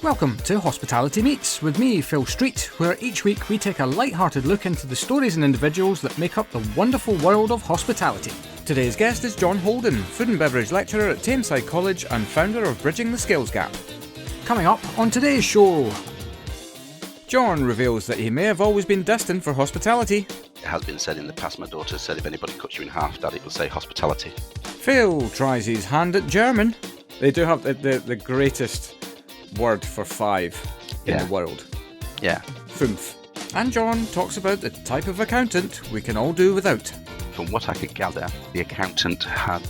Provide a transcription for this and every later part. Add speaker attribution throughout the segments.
Speaker 1: Welcome to Hospitality Meets with me, Phil Street, where each week we take a light-hearted look into the stories and individuals that make up the wonderful world of hospitality. Today's guest is John Holden, food and beverage lecturer at Tameside College and founder of Bridgingtheskillsgap. Coming up on today's show, John reveals that he may have always been destined for hospitality.
Speaker 2: It has been said in the past, my daughter said if anybody cuts you in half, Dad, it will say hospitality.
Speaker 1: Phil tries his hand at German. They do have the greatest word for five in the world.
Speaker 2: Yeah.
Speaker 1: Fünf. And John talks about the type of accountant we can all do without.
Speaker 2: From what I could gather, the accountant had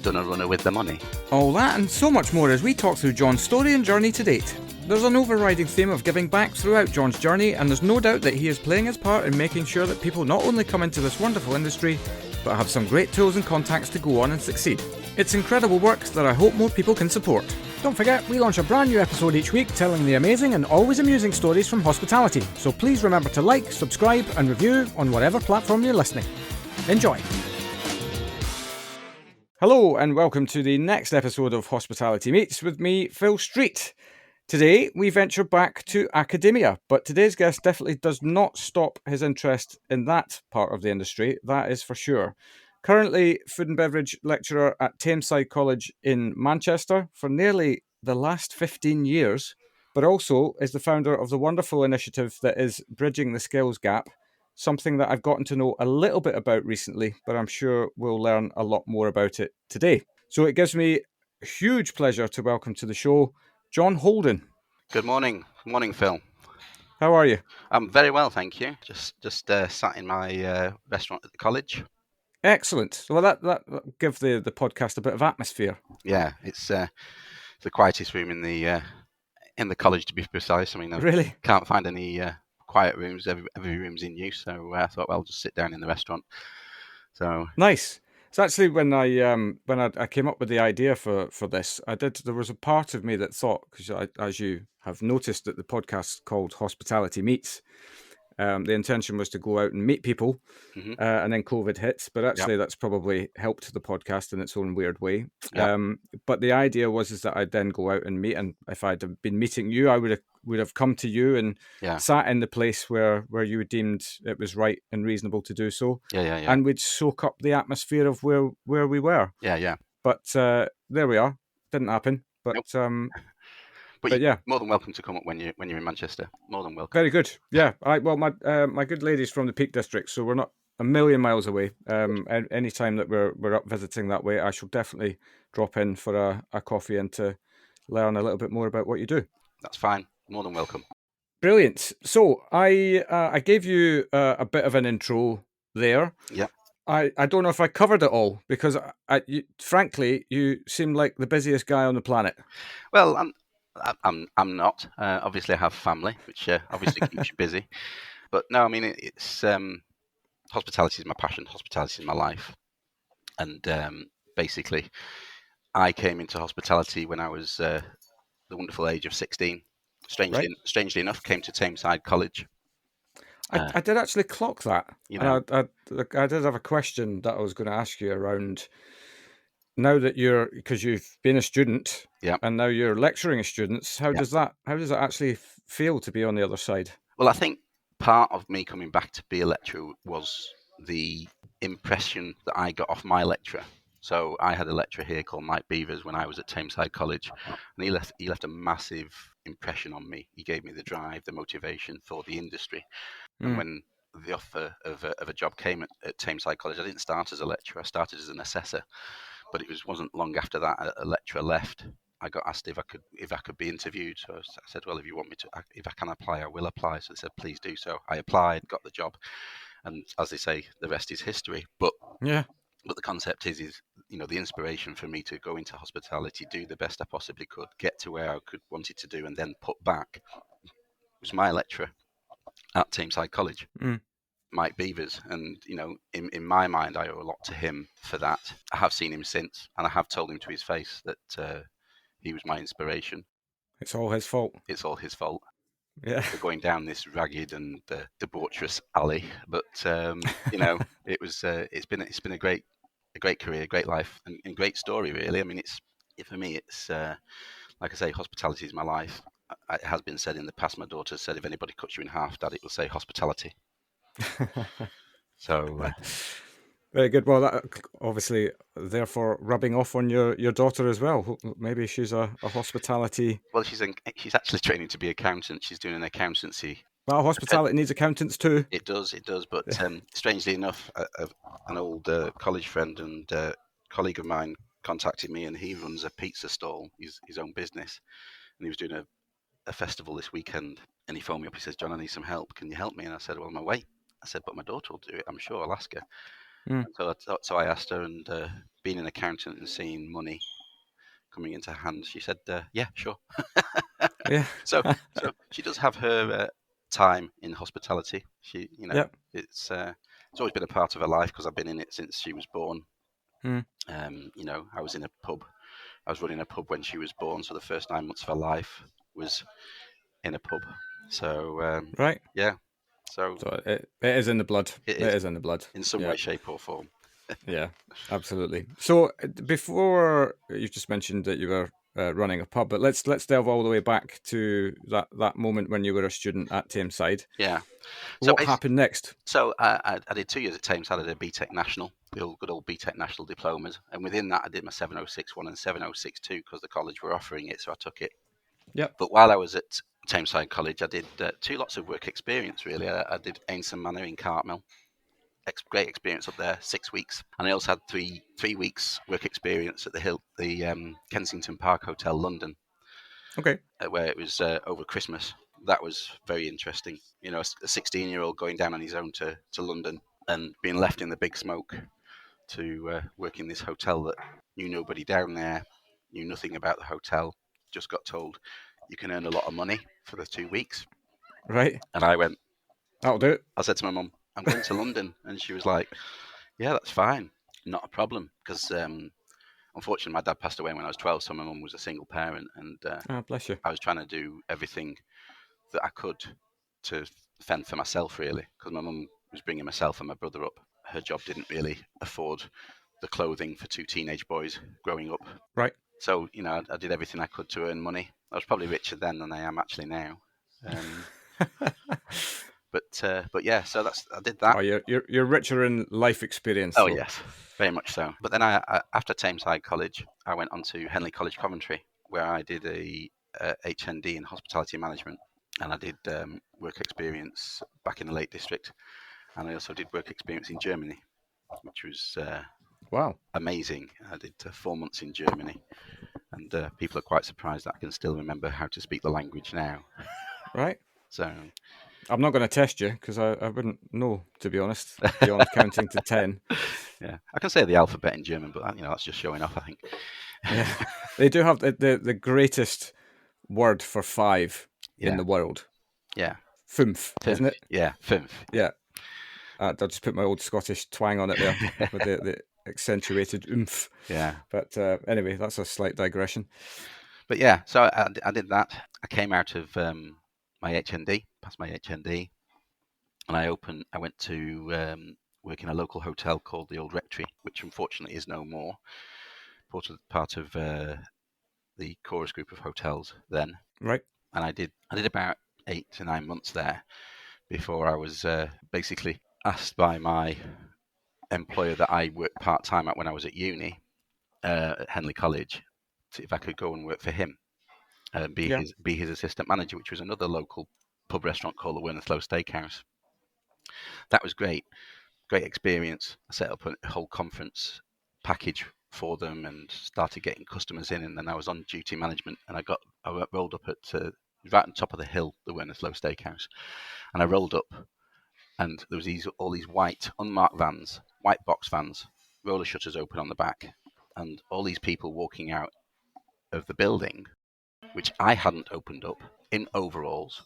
Speaker 2: done a runner with the money.
Speaker 1: All that and so much more as we talk through John's story and journey to date. There's an overriding theme of giving back throughout John's journey, and there's no doubt that he is playing his part in making sure that people not only come into this wonderful industry, but have some great tools and contacts to go on and succeed. It's incredible work that I hope more people can support. Don't forget, we launch a brand new episode each week telling the amazing and always amusing stories from hospitality. So please remember to like, subscribe and review on whatever platform you're listening. Enjoy. Hello and welcome to the next episode of Hospitality Meets with me, Phil Street. Today we venture back to academia, but today's guest definitely does not stop his interest in that part of the industry, that is for sure. Currently food and beverage lecturer at Tameside College in Manchester for nearly the last 15 years, but also is the founder of the wonderful initiative that is Bridging the Skills Gap, something that I've gotten to know a little bit about recently, but I'm sure we'll learn a lot more about it today. So it gives me huge pleasure to welcome to the show John Holden.
Speaker 2: Good morning. Good morning, Phil.
Speaker 1: How are you?
Speaker 2: I'm very well, thank you. Just sat in my restaurant at the college.
Speaker 1: Excellent. Well, that give the podcast a bit of atmosphere.
Speaker 2: Yeah, it's the quietest room in the college, to be precise. I mean, I
Speaker 1: really
Speaker 2: can't find any quiet rooms. Every room's in use, so I thought, well, I'll just sit down in the restaurant. So
Speaker 1: nice. It's actually when I came up with the idea for this, there was a part of me that thought, because as you have noticed that the podcast's called Hospitality Meets, the intention was to go out and meet people, and then COVID hits. But actually, that's probably helped the podcast in its own weird way.
Speaker 2: Yep.
Speaker 1: But the idea was that I'd then go out and meet, and if I'd have been meeting you, I would have come to you and sat in the place where you deemed it was right and reasonable to do so.
Speaker 2: Yeah.
Speaker 1: And we'd soak up the atmosphere of where we were.
Speaker 2: Yeah.
Speaker 1: But there we are. Didn't happen. But
Speaker 2: nope.
Speaker 1: But yeah,
Speaker 2: more than welcome to come up when you're in Manchester. More than welcome.
Speaker 1: Very good. Yeah. My good lady's from the Peak District, so we're not a million miles away. Any time that we're up visiting that way, I shall definitely drop in for a coffee and to learn a little bit more about what you do.
Speaker 2: That's fine. More than welcome.
Speaker 1: Brilliant. So I gave you a bit of an intro there.
Speaker 2: Yeah.
Speaker 1: I don't know if I covered it all because frankly, you seem like the busiest guy on the planet.
Speaker 2: Well, I'm not. Obviously, I have family, which obviously keeps you busy. But no, I mean, it's hospitality is my passion. Hospitality is my life. And basically, I came into hospitality when I was the wonderful age of 16. Strangely enough, came to Tameside College.
Speaker 1: I did actually clock that.
Speaker 2: You know,
Speaker 1: I did have a question that I was going to ask you around. Now that because you've been a student, and now you're lecturing students, how does that actually feel to be on the other side?
Speaker 2: Well, I think part of me coming back to be a lecturer was the impression that I got off my lecturer. So I had a lecturer here called Mike Beavers when I was at Tameside College, and he left a massive impression on me. He gave me the drive, the motivation for the industry. And when the offer of a job came at Tameside College, I didn't start as a lecturer. I started as an assessor. But it wasn't long after that a lecturer left. I got asked if I could be interviewed. So I said, well, if you want me to, if I can apply, I will apply. So they said, please do so. I applied, got the job, and as they say, the rest is history. But the concept is the inspiration for me to go into hospitality, do the best I possibly could, get to where I wanted to do, and then put back was my lecturer at Tameside College. Mike Beavers, and in my mind I owe a lot to him for that. I have seen him since, and I have told him to his face that he was my inspiration.
Speaker 1: It's all his fault.
Speaker 2: It's all his fault.
Speaker 1: Yeah,
Speaker 2: for going down this ragged and debaucherous alley, but it was it's been a great career, great life, and great story really. I mean, for me it's like I say, hospitality is my life. it has been said in the past, my daughter said, if anybody cuts you in half, Dad, it will say hospitality. So
Speaker 1: Very good. Well, that obviously, therefore, rubbing off on your daughter as well. Maybe she's a hospitality.
Speaker 2: well, she's actually training to be accountant. She's doing an accountancy.
Speaker 1: Well, hospitality needs accountants too.
Speaker 2: It does. But strangely enough, an old college friend and colleague of mine contacted me, and he runs a pizza stall, his own business, and he was doing a festival this weekend, and he phoned me up. He says, "John, I need some help. Can you help me?" And I said, "Well, I'm away." I said, "But my daughter will do it. I'm sure. I'll ask her."
Speaker 1: Mm.
Speaker 2: And so I asked her, and being an accountant and seeing money coming into hand, she said, "Yeah, sure."
Speaker 1: Yeah.
Speaker 2: So she does have her time in hospitality. She,
Speaker 1: Yep.
Speaker 2: it's always been a part of her life because I've been in it since she was born.
Speaker 1: Mm.
Speaker 2: I was in a pub. I was running a pub when she was born, so the first 9 months of her life was in a pub. So
Speaker 1: Right.
Speaker 2: yeah, so
Speaker 1: it is in the blood.
Speaker 2: it
Speaker 1: It
Speaker 2: is
Speaker 1: is in the blood.
Speaker 2: in some
Speaker 1: Yeah.
Speaker 2: way, shape, or form.
Speaker 1: Yeah. Absolutely. So before you just mentioned that you were running a pub, but let's delve all the way back to that moment when you were a student at Tameside.
Speaker 2: Yeah. So
Speaker 1: What happened next?
Speaker 2: So I did 2 years at Tameside. I did a BTEC National, the good old BTEC National diplomas, and within that I did my 706-1 and 706-2 because the college were offering it, so I took it.
Speaker 1: Yep.
Speaker 2: But while I was at Tameside College, I did 2 lots of work experience. Really, I did Ainson Manor in Cartmel. Great experience up there, 6 weeks, and I also had 3 weeks work experience at the Kensington Park Hotel, London.
Speaker 1: Okay.
Speaker 2: Where it was over Christmas. That was very interesting. A 16-year-old going down on his own to London and being left in the big smoke to work in this hotel that knew nobody down there, knew nothing about the hotel, just got told you can earn a lot of money for the 2 weeks.
Speaker 1: Right.
Speaker 2: And I went,
Speaker 1: That'll do it.
Speaker 2: I said to my mum, I'm going to London. And she was like, yeah, that's fine. Not a problem. Because unfortunately, my dad passed away when I was 12, so my mum was a single parent. And
Speaker 1: Bless you.
Speaker 2: I was trying to do everything that I could to fend for myself, really, because my mum was bringing myself and my brother up. Her job didn't really afford the clothing for 2 teenage boys growing up.
Speaker 1: Right.
Speaker 2: So, I did everything I could to earn money. I was probably richer then than I am actually now. But yeah, so I did that.
Speaker 1: Oh, you're richer in life experience.
Speaker 2: Oh
Speaker 1: though.
Speaker 2: yes, very much so. But then I after Tameside College, I went on to Henley College, Coventry, where I did a HND in hospitality management, and I did work experience back in the Lake District, and I also did work experience in Germany, which was
Speaker 1: Wow.
Speaker 2: amazing. I did 4 months in Germany, and people are quite surprised that I can still remember how to speak the language now.
Speaker 1: Right.
Speaker 2: So
Speaker 1: I'm not going to test you because I wouldn't know, to be honest, beyond counting to 10.
Speaker 2: yeah, I can say the alphabet in German, but that's just showing off, I think.
Speaker 1: Yeah. They do have the greatest word for 5 in
Speaker 2: Yeah.
Speaker 1: the world.
Speaker 2: Yeah.
Speaker 1: Fünf, isn't it?
Speaker 2: Yeah, fünf.
Speaker 1: Yeah. I'll just put my old Scottish twang on it there with the accentuated oomph.
Speaker 2: Yeah.
Speaker 1: But anyway, that's a slight digression.
Speaker 2: But yeah, so I did that. I came out of my HND, passed my HND, and I went to work in a local hotel called the Old Rectory, which unfortunately is no more. Part of the Chorus group of hotels then.
Speaker 1: Right.
Speaker 2: And I did about 8 to 9 months there before I was basically asked by my employer that I worked part-time at when I was at uni at Henley College if I could go and work for him and be his assistant manager, which was another local pub restaurant called the Werneslow Steakhouse. That was great experience. I set up a whole conference package for them and started getting customers in, and then I was on duty management, and I rolled up at right on top of the hill, the Werneslow Steakhouse, and I rolled up, and there was all these white unmarked vans, white box vans, roller shutters open on the back, and all these people walking out of the building, which I hadn't opened up, in overalls,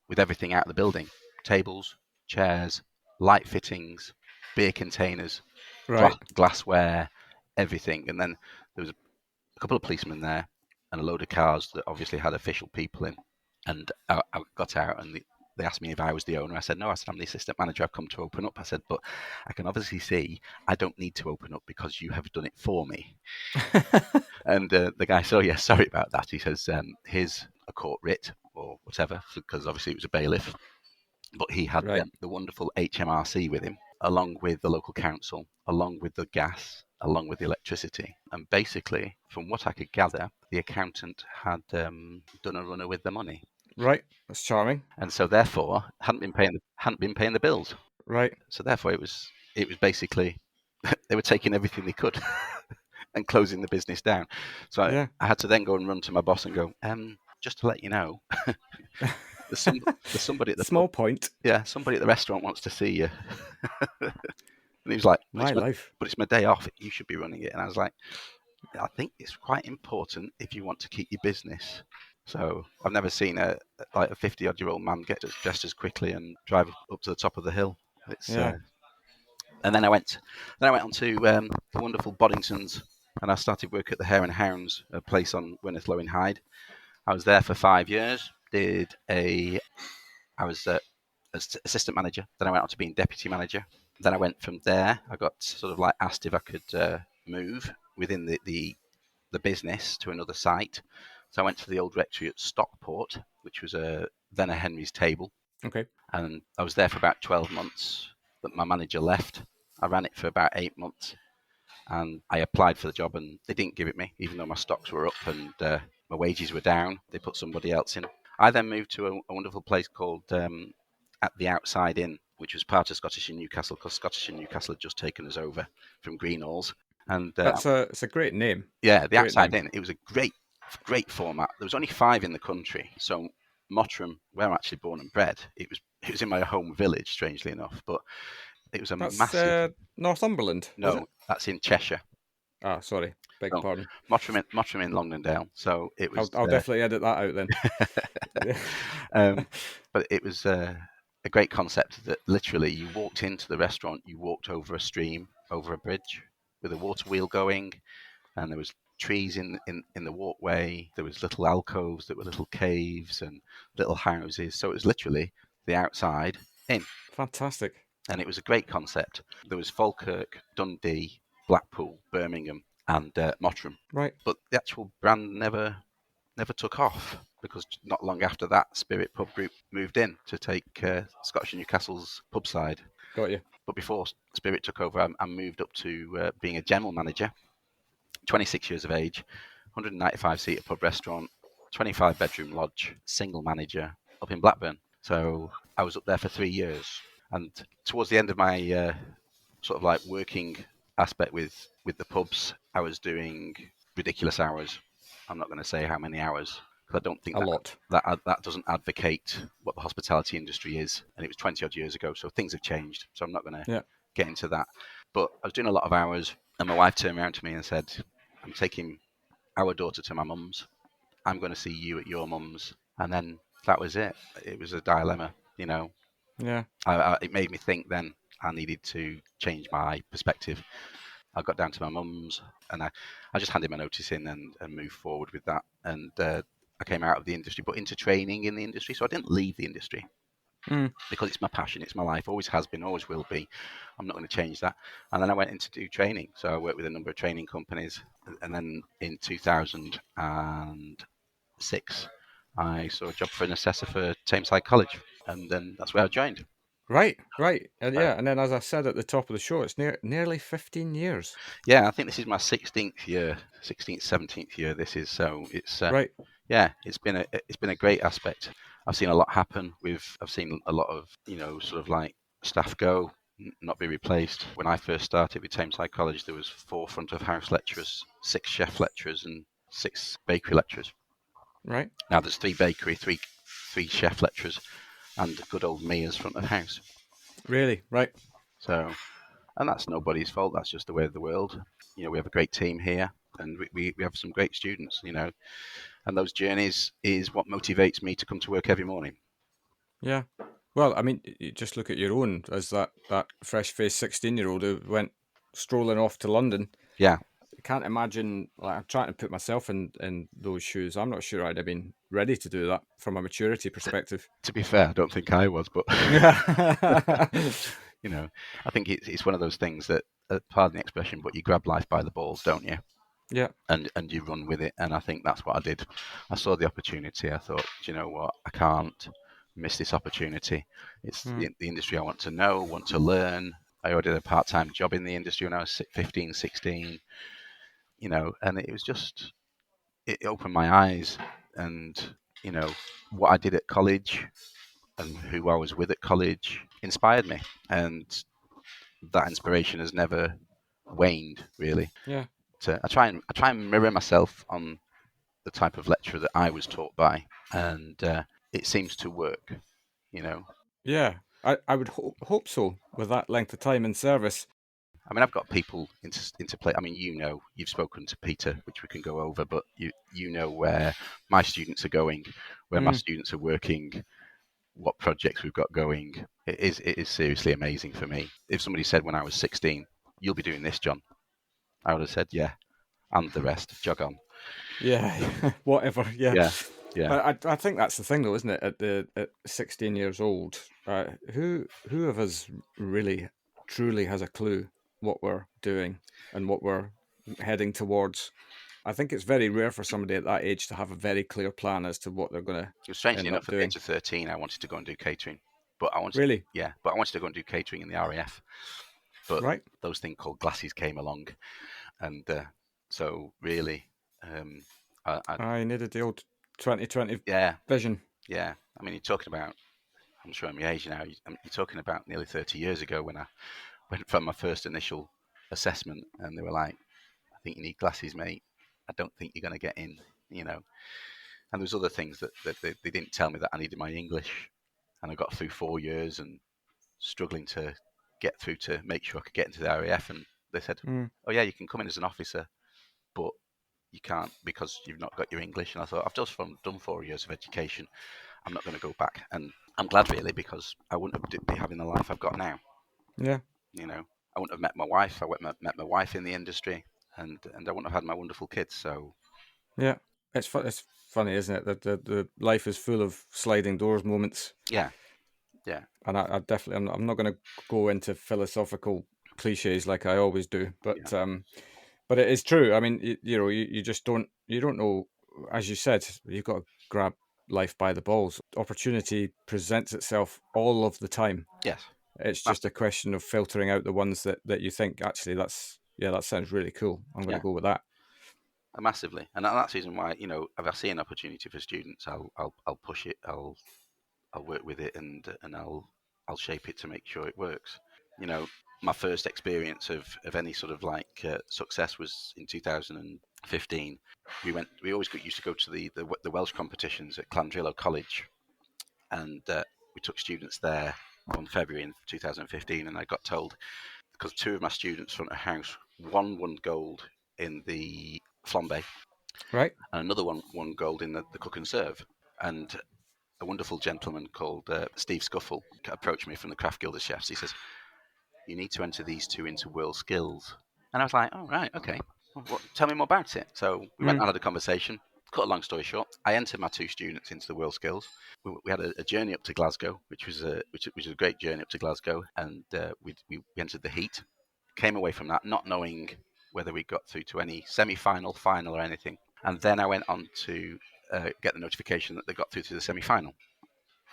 Speaker 2: with everything out of the building: tables, chairs, light fittings, beer containers,
Speaker 1: Right.
Speaker 2: glassware, everything. And then there was a couple of policemen there and a load of cars that obviously had official people in. And I got out, and they asked me if I was the owner. I said, no. I said, I'm the assistant manager. I've come to open up. I said, but I can obviously see I don't need to open up because you have done it for me. And the guy said, oh, yeah, sorry about that. He says, here's a court writ or whatever, because obviously it was a bailiff. But he had
Speaker 1: Right.
Speaker 2: the wonderful HMRC with him, along with the local council, along with the gas, along with the electricity. And basically, from what I could gather, the accountant had done a runner with the money,
Speaker 1: Right. That's charming.
Speaker 2: and so therefore hadn't been paying the bills.
Speaker 1: Right.
Speaker 2: So therefore, it was basically they were taking everything they could and closing the business down. So
Speaker 1: Yeah.
Speaker 2: I had to then go and run to my boss and go, just to let you know, there's somebody at the pub.
Speaker 1: Small point.
Speaker 2: Yeah, somebody at the restaurant wants to see you. And he was like,
Speaker 1: My life.
Speaker 2: but it's my day off. You should be running it. And I was like, I think it's quite important if you want to keep your business. So I've never seen a 50-odd-year-old man get dressed as quickly and drive up to the top of the hill. It's
Speaker 1: Yeah.
Speaker 2: And then I went on to the wonderful Boddingtons, and I started work at the Hare and Hounds, a place on Wynethlow in Hyde. I was there for 5 years. I was assistant manager. Then I went on to being deputy manager. Then I went from there. I got sort of like asked if I could move within the business to another site. So I went to the old rectory at Stockport, which was then a Henry's Table.
Speaker 1: Okay.
Speaker 2: And I was there for about 12 months. But my manager left. I ran it for about 8 months, and I applied for the job, and they didn't give it me, even though my stocks were up and my wages were down. They put somebody else in. I then moved to a wonderful place called At the Outside Inn, which was part of Scottish in Newcastle, because Scottish in Newcastle had just taken us over from Greenhalls. And
Speaker 1: It's a great name.
Speaker 2: yeah, the
Speaker 1: Great
Speaker 2: Outside
Speaker 1: name.
Speaker 2: Inn. It was a great format. There was only 5 in the country, so Mottram, where I'm actually born and bred, it was in my home village, strangely enough, but it was a
Speaker 1: That's
Speaker 2: massive.
Speaker 1: Northumberland, was it?
Speaker 2: No, that's in Cheshire.
Speaker 1: Ah, sorry. Beg your
Speaker 2: Oh,
Speaker 1: pardon.
Speaker 2: Mottram in Longdendale. So it was.
Speaker 1: I'll definitely edit that out then.
Speaker 2: But it was a great concept that literally you walked into the restaurant, you walked over a stream, over a bridge with a water wheel going, and there was trees in the walkway. There was little alcoves that were little caves and little houses. So it was literally the outside in.
Speaker 1: Fantastic.
Speaker 2: And it was a great concept. There was Falkirk, Dundee, Blackpool, Birmingham, and Mottram.
Speaker 1: Right.
Speaker 2: But the actual brand never took off, because not long after that, Spirit Pub Group moved in to take Scottish and Newcastle's pub side.
Speaker 1: Got you.
Speaker 2: But before Spirit took over, I moved up to being a general manager, 26 years of age, 195-seater pub restaurant, 25-bedroom lodge, single manager up in Blackburn. So I was up there for 3 years. And towards the end of my sort of like working aspect with the pubs, I was doing ridiculous hours. I'm not going to say how many hours, because I don't think
Speaker 1: A lot.
Speaker 2: that doesn't advocate what the hospitality industry is. And it was 20 odd years ago, so things have changed. So I'm not going to get into that. But I was doing a lot of hours, and my wife turned around to me and said, I'm taking our daughter to my mum's. I'm going to see you at your mum's. And then that was it. It was a dilemma, you know.
Speaker 1: Yeah.
Speaker 2: It made me think then I needed to change my perspective. I got down to my mum's, and I just handed my notice in and moved forward with that. And I came out of the industry, but into training in the industry. So I didn't leave the industry, because it's my passion, it's my life, always has been, always will be. I'm not going to change that. And then I went into do training. So I worked with a number of training companies. And then in 2006, I saw a job for an assessor for Tameside College. And then that's where I joined.
Speaker 1: Right. And and then as I said at the top of the show, it's nearly 15 years.
Speaker 2: Yeah, I think this is my 16th year, 16th, 17th year. This is, so it's
Speaker 1: Right.
Speaker 2: Yeah, it's been a great aspect. I've seen a lot happen. I've seen a lot of sort of like staff go, not be replaced. When I first started with Tameside College, there was 4 front of house lecturers, 6 chef lecturers, and 6 bakery lecturers.
Speaker 1: Right.
Speaker 2: Now there's 3 bakery, 3 chef lecturers, and good old me as front of house.
Speaker 1: Really? Right.
Speaker 2: So, and that's nobody's fault. That's just the way of the world. We have a great team here, and we have some great students. And those journeys is what motivates me to come to work every morning.
Speaker 1: Yeah. Well, I mean, you just look at your own, as that fresh-faced 16-year-old who went strolling off to London.
Speaker 2: Yeah.
Speaker 1: I can't imagine, like, I'm trying to put myself in those shoes. I'm not sure I'd have been ready to do that from a maturity perspective.
Speaker 2: To be fair, I don't think I was, but I think it's one of those things that, pardon the expression, but you grab life by the balls, don't you?
Speaker 1: Yeah.
Speaker 2: and you run with it. And I think that's what I did. I saw the opportunity. I thought, do you know what? I can't miss this opportunity. It's
Speaker 1: Mm.
Speaker 2: the industry I want to know, want to learn. I already had a part-time job in the industry when I was 15, 16, and it was just, it opened my eyes. And, what I did at college and who I was with at college inspired me. And that inspiration has never waned, really.
Speaker 1: Yeah.
Speaker 2: I try and mirror myself on the type of lecturer that I was taught by, and it seems to work. You know,
Speaker 1: Yeah. I would hope so with that length of time in service.
Speaker 2: I mean, I've got people into play. I mean, you've spoken to Peter, which we can go over, but you know where my students are going, where my
Speaker 1: Mm.
Speaker 2: students are working, what projects we've got going. It is seriously amazing for me. If somebody said when I was 16, "You'll be doing this, John," I would have said, "Yeah," and the rest, jog on.
Speaker 1: Yeah. Whatever. Yeah.
Speaker 2: Yeah, yeah.
Speaker 1: I think that's the thing, though, isn't it? At 16 years old, who of us really truly has a clue what we're doing and what we're heading towards? I think it's very rare for somebody at that age to have a very clear plan as to what they're going to
Speaker 2: Strangely
Speaker 1: end up
Speaker 2: enough, at the
Speaker 1: doing.
Speaker 2: age of 13, I wanted to go and do catering, but I wanted,
Speaker 1: Really,
Speaker 2: yeah, but I wanted to go and do catering in the RAF. But
Speaker 1: right?
Speaker 2: those things called glasses came along, and so really, um, I
Speaker 1: I needed the old 2020
Speaker 2: yeah,
Speaker 1: vision.
Speaker 2: yeah. I mean, you're talking about. I'm showing my age now. You're talking about nearly 30 years ago when I went for my first initial assessment, and they were like, "I think you need glasses, mate. I don't think you're going to get in." You know, and there was other things that they didn't tell me, that I needed my English, and I got through 4 years and struggling to get through to make sure I could get into the RAF, and they said,
Speaker 1: Mm,
Speaker 2: "Oh yeah, you can come in as an officer, but you can't because you've not got your English." And I thought, I've just done 4 years of education. I'm not going to go back, and I'm glad really, because I wouldn't be having the life I've got now.
Speaker 1: yeah,
Speaker 2: I wouldn't have met my wife. I wouldn't have met my wife in the industry, and I wouldn't have had my wonderful kids. So
Speaker 1: yeah. It's funny, isn't it? That the life is full of sliding doors moments.
Speaker 2: yeah, yeah,
Speaker 1: And I definitely, I'm not going to go into philosophical cliches like I always do,
Speaker 2: yeah,
Speaker 1: but it is true. I mean, you just you don't know, as you said, you've got to grab life by the balls. Opportunity presents itself all of the time.
Speaker 2: yes,
Speaker 1: It's just a
Speaker 2: massively,
Speaker 1: question of filtering out the ones that you think actually that sounds really cool. I'm going to
Speaker 2: yeah,
Speaker 1: go with that.
Speaker 2: massively, and that's the reason why, if I see an opportunity for students, I'll push it. I'll work with it, and I'll shape it to make sure it works. You know, my first experience of any sort of like success was in 2015. We always used to go to the Welsh competitions at Clandrillo College, and we took students there on February in 2015, and I got told, because two of my students front of house, one won gold in the flambe,
Speaker 1: Right?
Speaker 2: and another one won gold in the cook and serve. And a wonderful gentleman called Steve Scuffle approached me from the Craft Guild of Chefs. He says, "You need to enter these two into World Skills." And I was like, "Oh, right, okay. Well, tell me more about it." So we went
Speaker 1: Mm,
Speaker 2: and had a conversation. Cut a long story short, I entered my two students into the World Skills. We had a journey up to Glasgow, which was a great journey up to Glasgow, and we entered the heat. Came away from that not knowing whether we got through to any semi-final, final, or anything. And then I went on to get the notification that they got through to the semi-final.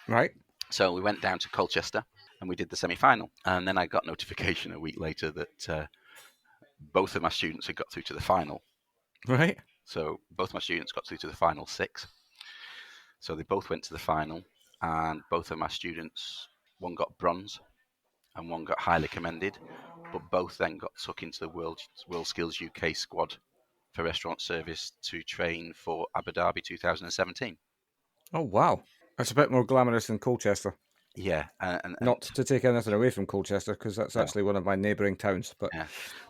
Speaker 1: right?
Speaker 2: So we went down to Colchester and we did the semi-final. And then I got notification a week later that both of my students had got through to the final.
Speaker 1: Right?
Speaker 2: So both my students got through to the final six. So they both went to the final, and both of my students, one got bronze and one got highly commended, but both then got took into the World Skills UK squad for restaurant service to train for Abu Dhabi 2017.
Speaker 1: Oh wow, that's a bit more glamorous than Colchester.
Speaker 2: Yeah, and
Speaker 1: Not to take anything away from Colchester, because that's
Speaker 2: no,
Speaker 1: actually one of my neighbouring towns. But
Speaker 2: yeah,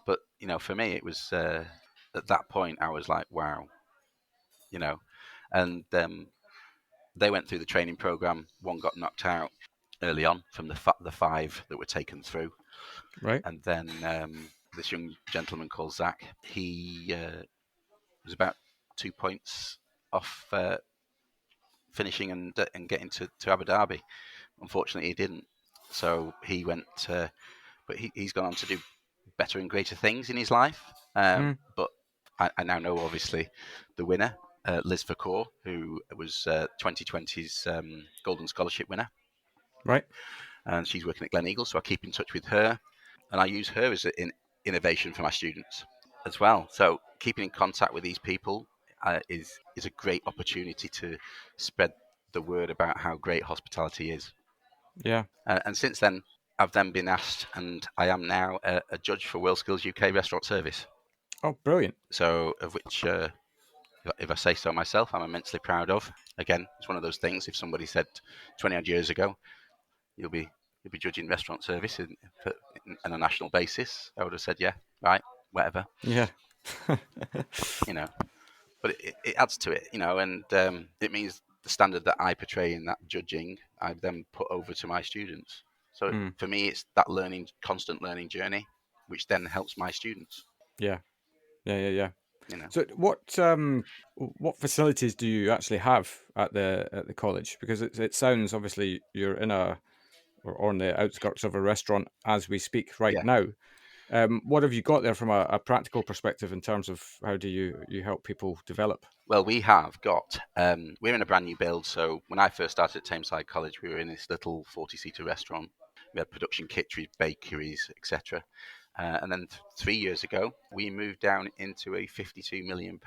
Speaker 2: but for me, it was at that point I was like, wow, you know, and they went through the training program. One got knocked out early on from the five that were taken through,
Speaker 1: right,
Speaker 2: and then this young gentleman called Zach, he was about 2 points off finishing and getting to Abu Dhabi. Unfortunately, he didn't. So he went, but he's gone on to do better and greater things in his life.
Speaker 1: mm,
Speaker 2: But I now know obviously the winner, Liz Fakor, who was 2020's Golden Scholarship winner,
Speaker 1: Right.
Speaker 2: and she's working at Glen Eagle, so I keep in touch with her, and I use her as an innovation for my students as well. So keeping in contact with these people is a great opportunity to spread the word about how great hospitality is.
Speaker 1: Yeah.
Speaker 2: And since then, I've then been asked, and I am now a judge for WorldSkills UK Restaurant Service.
Speaker 1: Oh, brilliant.
Speaker 2: So, of which, if I say so myself, I'm immensely proud of. Again, it's one of those things. If somebody said 20 odd years ago, you'll be judging restaurant service on a national basis, I would have said, yeah, right, whatever,
Speaker 1: Yeah.
Speaker 2: you know. But it adds to it, and it means the standard that I portray in that judging, I then put over to my students. So
Speaker 1: Mm.
Speaker 2: for me, it's that constant learning journey, which then helps my students.
Speaker 1: Yeah. Yeah.
Speaker 2: You know,
Speaker 1: So what facilities do you actually have at the college? Because it sounds obviously you're in or on the outskirts of a restaurant as we speak right
Speaker 2: yeah.
Speaker 1: now. What have you got there from a practical perspective in terms of how do you help people develop?
Speaker 2: Well, we have got, we're in a brand new build. So when I first started at Tameside College, we were in this little 40-seater restaurant. We had production kitcheries, bakeries, etc. And then 3 years ago, we moved down into a £52 million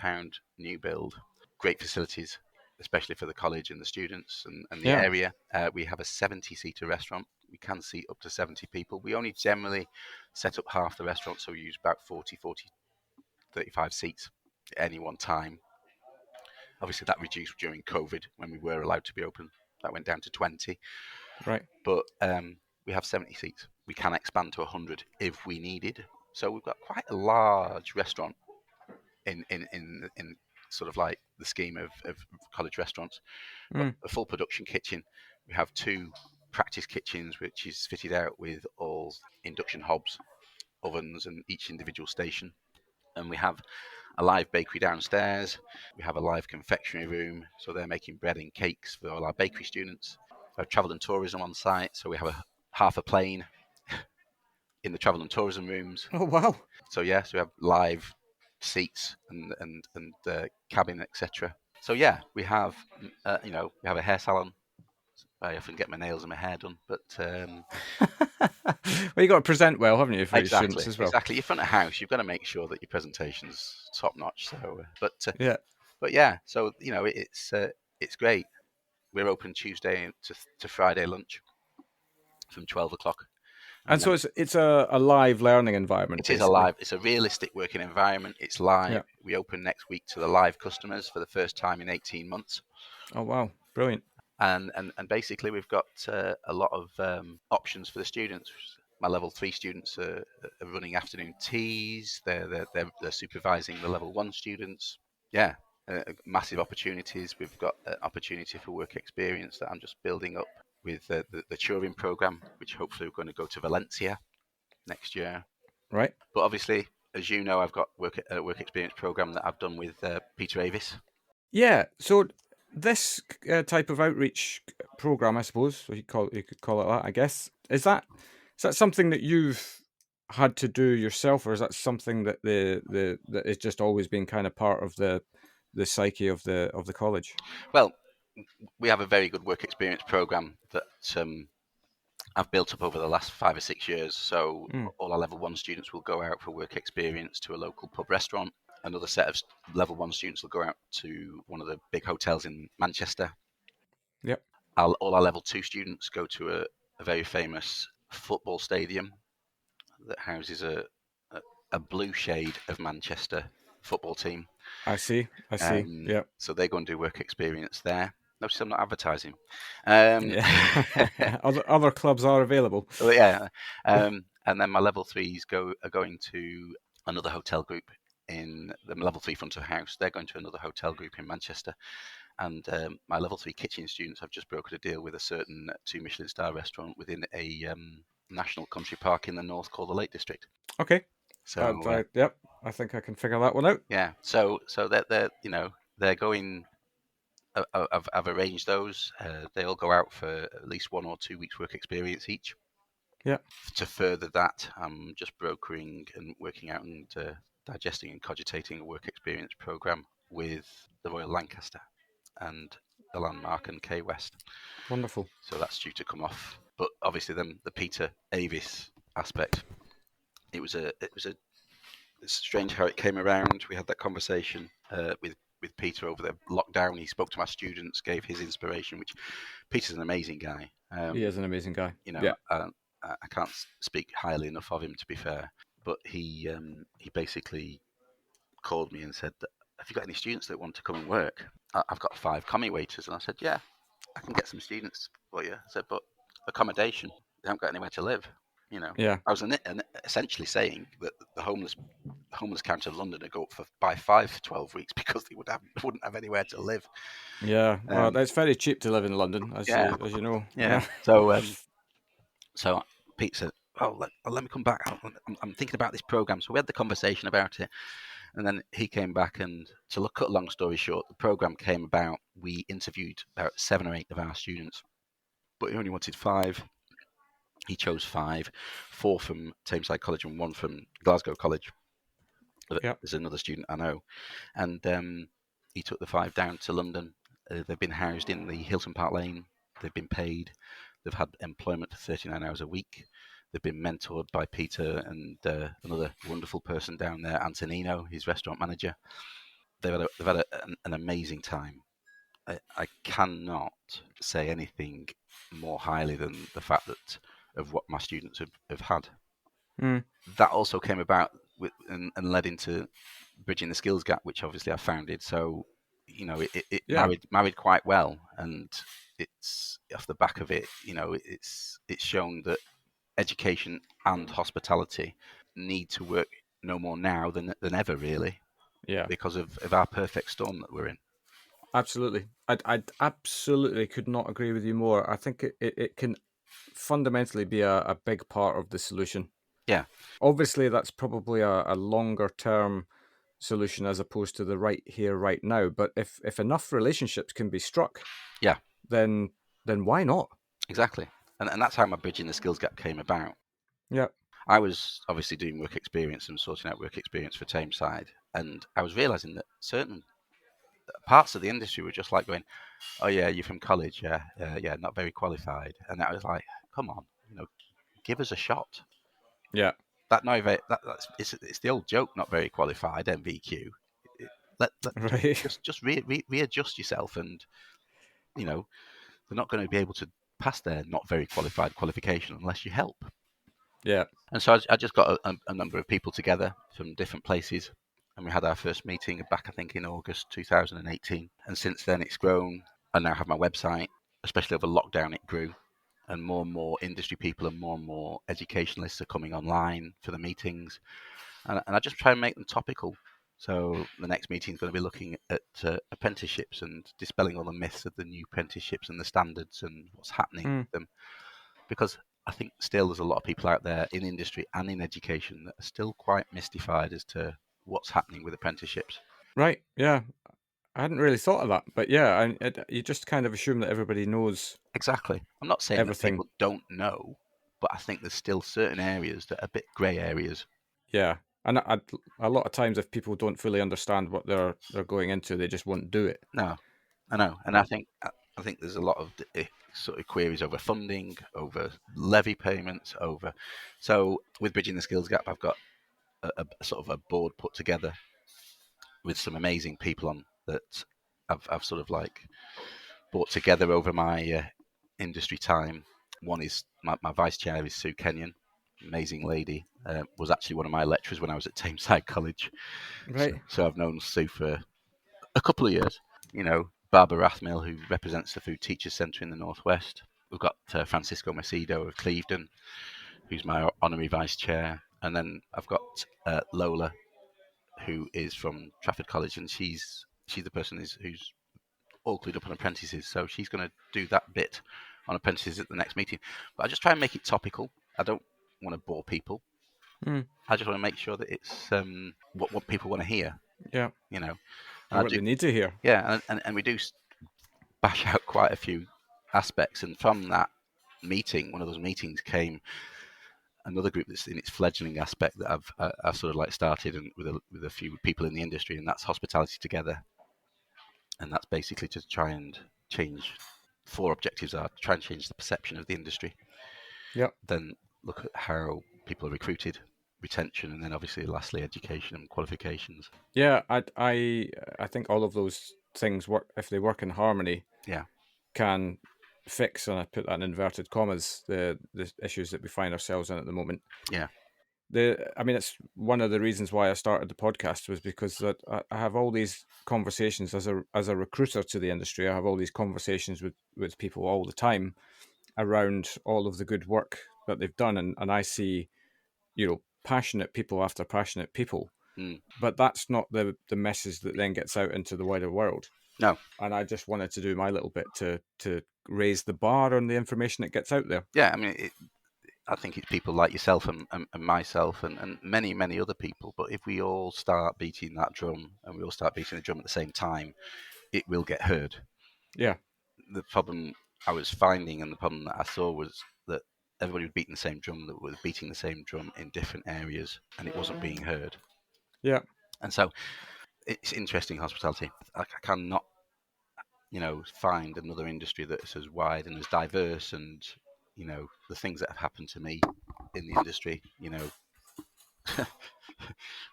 Speaker 2: new build. Great facilities, especially for the college and the students and the
Speaker 1: Yeah.
Speaker 2: area. We have a 70-seater restaurant. We can seat up to 70 people. We only generally set up half the restaurant, so we use about 35 seats at any one time. Obviously, that reduced during COVID when we were allowed to be open. That went down to 20.
Speaker 1: Right.
Speaker 2: But we have 70 seats. We can expand to 100 if we needed. So we've got quite a large restaurant in sort of like the scheme of college restaurants. Got
Speaker 1: Mm.
Speaker 2: a full production kitchen. We have 2 practice kitchens, which is fitted out with all induction hobs, ovens, and each individual station. And we have a live bakery downstairs. We have a live confectionery room, so they're making bread and cakes for all our bakery students. We have travel and tourism on site, so we have half a plane in the travel and tourism rooms.
Speaker 1: Oh wow.
Speaker 2: So yes, we have live seats and cabin, etc. So yeah, we have we have a hair salon. I often get my nails and my hair done, but
Speaker 1: Well, you got to present well, haven't you, for your students
Speaker 2: exactly,
Speaker 1: as well?
Speaker 2: exactly. Your front of house, you've got to make sure that your presentation's top notch. So,
Speaker 1: Yeah.
Speaker 2: but yeah, so it's great. We're open Tuesday to Friday lunch from 12 o'clock,
Speaker 1: And
Speaker 2: and
Speaker 1: so
Speaker 2: then
Speaker 1: it's a live learning environment,
Speaker 2: it is a
Speaker 1: basically.
Speaker 2: live. It's a realistic working environment. It's live.
Speaker 1: Yeah.
Speaker 2: We open next week to the live customers for the first time in 18 months.
Speaker 1: Oh wow. Brilliant.
Speaker 2: And basically we've got a lot of options for the students. My level 3 students are running afternoon teas. They're supervising the level 1 students. Yeah, massive opportunities. We've got an opportunity for work experience that I'm just building up with the touring program, which hopefully we're going to go to Valencia next year.
Speaker 1: Right.
Speaker 2: But obviously, as you know, I've got work experience program that I've done with Peter Avis.
Speaker 1: Yeah. So this type of outreach program, I suppose you could call it that, I guess, is that something that you've had to do yourself, or is that something that that has just always been kind of part of the psyche of the college?
Speaker 2: Well, we have a very good work experience program that I've built up over the last 5 or 6 years. So
Speaker 1: Mm.
Speaker 2: all our level 1 students will go out for work experience to a local pub restaurant. Another set of level 1 students will go out to one of the big hotels in Manchester.
Speaker 1: Yep.
Speaker 2: All our level 2 students go to a very famous football stadium that houses a blue shade of Manchester football team.
Speaker 1: I see. I see. Yep.
Speaker 2: So they go and do work experience there. Notice I'm not advertising. Um,
Speaker 1: Yeah. Other clubs are available.
Speaker 2: Well, yeah, and then my level 3s are going to another hotel group in the level 3 front of house. They're going to another hotel group in Manchester, and my level 3 kitchen students have just brokered a deal with a certain 2 Michelin star restaurant within a national country park in the north called the Lake District.
Speaker 1: Okay.
Speaker 2: So
Speaker 1: Yep. I think I can figure that one out.
Speaker 2: yeah, so they're going. I've arranged those. They all go out for at least 1 or 2 weeks work experience each.
Speaker 1: Yeah.
Speaker 2: To further that, I'm just brokering and working out and digesting and cogitating a work experience program with the Royal Lancaster and the Landmark and K West.
Speaker 1: Wonderful.
Speaker 2: So that's due to come off. But obviously, then the Peter Avis aspect. It's strange how it came around. We had that conversation with Peter over the lockdown. He spoke to my students, gave his inspiration. Which Peter's an amazing guy.
Speaker 1: He is an amazing guy.
Speaker 2: You know,
Speaker 1: Yeah.
Speaker 2: I can't speak highly enough of him, to be fair. But he basically called me and said, "Have you got any students that want to come and work? I've got 5 commie waiters." And I said, "Yeah, I can get some students for you." I said, "But accommodation, they haven't got anywhere to live." You know,
Speaker 1: Yeah.
Speaker 2: I was essentially saying that the homeless county of London would go up by 5 for 12 weeks because they wouldn't have anywhere to live.
Speaker 1: Yeah. Well, it's very cheap to live in London, as
Speaker 2: Yeah,
Speaker 1: you know.
Speaker 2: yeah. So Pete said, "Oh, let me come back. I'm thinking about this program." So we had the conversation about it, and then he came back. And to cut a long story short, the program came about. We interviewed about 7 or 8 of our students, but he only wanted 5. He chose 5, 4 from Tameside College and 1 from Glasgow College.
Speaker 1: Yep.
Speaker 2: There's another student I know, and he took the 5 down to London. They've been housed in the Hilton Park Lane. They've been paid. They've had employment for 39 hours a week. They've been mentored by Peter and another wonderful person down there, Antonino, his restaurant manager. They've had an amazing time. I cannot say anything more highly than the fact that of what my students have had.
Speaker 1: Mm.
Speaker 2: That also came about and led into Bridging the Skills Gap, which obviously I founded. So, you know, it married quite well, and it's off the back of it. You know, it's shown that education and hospitality need to work no more now than ever, really.
Speaker 1: Yeah.
Speaker 2: Because of our perfect storm that we're in.
Speaker 1: Absolutely. I absolutely could not agree with you more. I think it can fundamentally be a big part of the solution.
Speaker 2: Yeah.
Speaker 1: Obviously, that's probably a longer term solution as opposed to the right here, right now. But if enough relationships can be struck,
Speaker 2: Yeah,
Speaker 1: then why not?
Speaker 2: exactly. And that's how my Bridging the Skills Gap came about.
Speaker 1: Yeah.
Speaker 2: I was obviously doing work experience and sorting out work experience for Tameside, and I was realizing that certain parts of the industry were just like going, "Oh yeah, you're from college, yeah, yeah, not very qualified," and I was like, "Come on, you know, give us a shot."
Speaker 1: Yeah.
Speaker 2: It's the old joke, not very qualified, MVQ. Let
Speaker 1: Right.
Speaker 2: just readjust yourself, and you know they're not going to be able to pass their not very qualified qualification unless you help.
Speaker 1: Yeah.
Speaker 2: And so I just got a number of people together from different places, and we had our first meeting back, I think, in August 2018. And since then, it's grown. I now have my website, especially over lockdown, it grew. And more industry people and more educationalists are coming online for the meetings. And I just try and make them topical. So the next meeting is going to be looking at apprenticeships and dispelling all the myths of the new apprenticeships and the standards and what's happening with them. Because I think still there's a lot of people out there in industry and in education that are still quite mystified as to what's happening with apprenticeships.
Speaker 1: Right. Yeah. I hadn't really thought of that, but yeah, you just kind of assume that everybody knows
Speaker 2: Exactly. I'm not saying that
Speaker 1: everything.
Speaker 2: people don't know, but I think there's still certain areas that are a bit grey areas.
Speaker 1: Yeah, and a lot of times, if people don't fully understand what they're going into, they just won't do it.
Speaker 2: No, I know, and I think there's a lot of sort of queries over funding, over levy payments, over. So with Bridging the Skills Gap, I've got a sort of a board put together with some amazing people on that I've sort of like brought together over my industry time. One is my vice chair is Sue Kenyon, amazing lady. Was actually one of my lecturers when I was at Tameside College.
Speaker 1: Right.
Speaker 2: So I've known Sue for a couple of years. You know, Barbara Rathmill, who represents the Food Teachers Centre in the Northwest. We've got Francisco Macedo of Clevedon, who's my honorary vice chair. And then I've got Lola, who is from Trafford College, and she's the person who's all clued up on apprentices. So she's going to do that bit on apprentices at the next meeting. But I just try and make it topical. I don't want to bore people. I just want to make sure that it's what people want to hear.
Speaker 1: Yeah.
Speaker 2: You know,
Speaker 1: Or what they need to hear.
Speaker 2: Yeah, and we do bash out quite a few aspects. And from that meeting, one of those meetings came another group that's in its fledgling aspect that I've sort of like started and with a few people in the industry, and that's Hospitality Together, and that's basically to try and change. 4 objectives are to try and change the perception of the industry,
Speaker 1: Yep.
Speaker 2: then look at how people are recruited, retention, and then obviously lastly education and qualifications.
Speaker 1: Yeah, I think all of those things work if they work in harmony.
Speaker 2: Yeah.
Speaker 1: Can fix, and I put that in inverted commas, the issues that we find ourselves in at the moment.
Speaker 2: Yeah.
Speaker 1: I mean, it's one of the reasons why I started the podcast was because that I have all these conversations as a recruiter to the industry. I have all these conversations with people all the time around all of the good work that they've done, and I see, passionate people after passionate people,
Speaker 2: Mm.
Speaker 1: but that's not the message that then gets out into the wider world.
Speaker 2: No.
Speaker 1: And I just wanted to do my little bit to raise the bar on the information that gets out there.
Speaker 2: Yeah, I mean, I think it's people like yourself and myself and many, many other people. But if we all start beating that drum and we all start beating the drum at the same time, it will get heard.
Speaker 1: Yeah.
Speaker 2: The problem I was finding and the problem that I saw was that everybody was beating the same drum, that was beating the same drum in different areas, and it wasn't being heard.
Speaker 1: Yeah.
Speaker 2: And so it's interesting, hospitality. I cannot, find another industry that's as wide and as diverse, and the things that have happened to me in the industry, when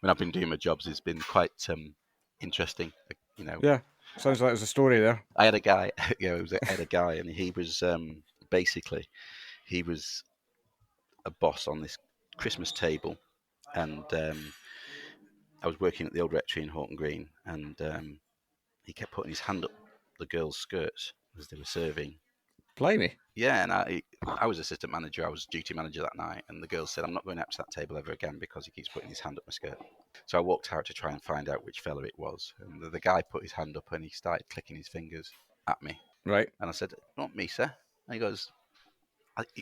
Speaker 2: I've been doing my jobs, has been quite interesting.
Speaker 1: Yeah. Sounds like there's a story there.
Speaker 2: I had a guy, I had a guy, and he was basically he was a boss on this Christmas table, and I was working at the old rectory in Horton Green, and he kept putting his hand up the girls' skirts as they were serving.
Speaker 1: Blimey.
Speaker 2: Yeah, and I was assistant manager. I was duty manager that night, and the girls said, "I'm not going up to that table ever again because he keeps putting his hand up my skirt." So I walked out to try and find out which fella it was, and the guy put his hand up and he started clicking his fingers at me.
Speaker 1: Right.
Speaker 2: And I said, "Not me, sir." And he goes,